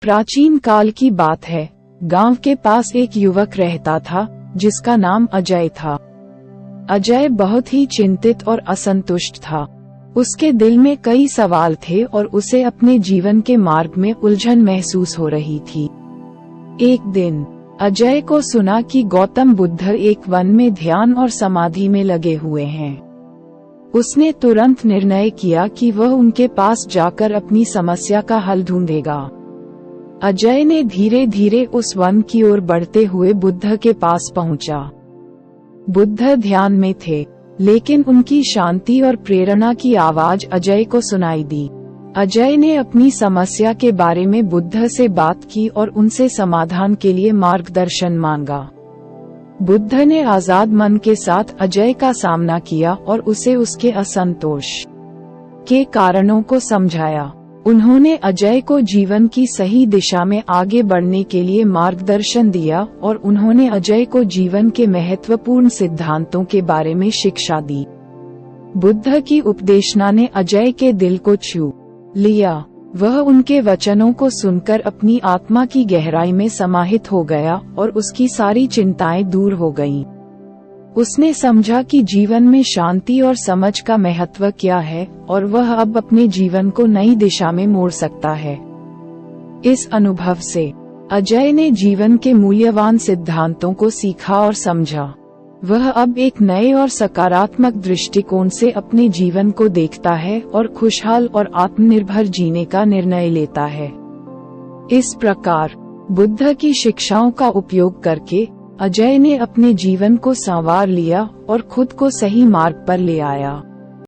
प्राचीन काल की बात है। गांव के पास एक युवक रहता था जिसका नाम अजय था। अजय बहुत ही चिंतित और असंतुष्ट था। उसके दिल में कई सवाल थे और उसे अपने जीवन के मार्ग में उलझन महसूस हो रही थी। एक दिन अजय को सुना कि गौतम बुद्ध एक वन में ध्यान और समाधि में लगे हुए हैं। उसने तुरंत निर्णय किया कि वह उनके पास जाकर अपनी समस्या का हल ढूंढेगा। अजय ने धीरे धीरे उस वन की ओर बढ़ते हुए बुद्ध के पास पहुंचा। बुद्ध ध्यान में थे, लेकिन उनकी शांति और प्रेरणा की आवाज अजय को सुनाई दी। अजय ने अपनी समस्या के बारे में बुद्ध से बात की और उनसे समाधान के लिए मार्गदर्शन मांगा। बुद्ध ने आजाद मन के साथ अजय का सामना किया और उसे उसके असंतोष के कारणों को समझाया। उन्होंने अजय को जीवन की सही दिशा में आगे बढ़ने के लिए मार्गदर्शन दिया और उन्होंने अजय को जीवन के महत्वपूर्ण सिद्धांतों के बारे में शिक्षा दी। बुद्ध की उपदेशना ने अजय के दिल को छू लिया। वह उनके वचनों को सुनकर अपनी आत्मा की गहराई में समाहित हो गया और उसकी सारी चिंताएं दूर हो गईं। उसने समझा कि जीवन में शांति और समझ का महत्व क्या है और वह अब अपने जीवन को नई दिशा में मोड़ सकता है। इस अनुभव से अजय ने जीवन के मूल्यवान सिद्धांतों को सीखा और समझा। वह अब एक नए और सकारात्मक दृष्टिकोण से अपने जीवन को देखता है और खुशहाल और आत्मनिर्भर जीने का निर्णय लेता है। इस प्रकार बुद्ध की शिक्षाओं का उपयोग करके अजय ने अपने जीवन को संवार लिया और खुद को सही मार्ग पर ले आया।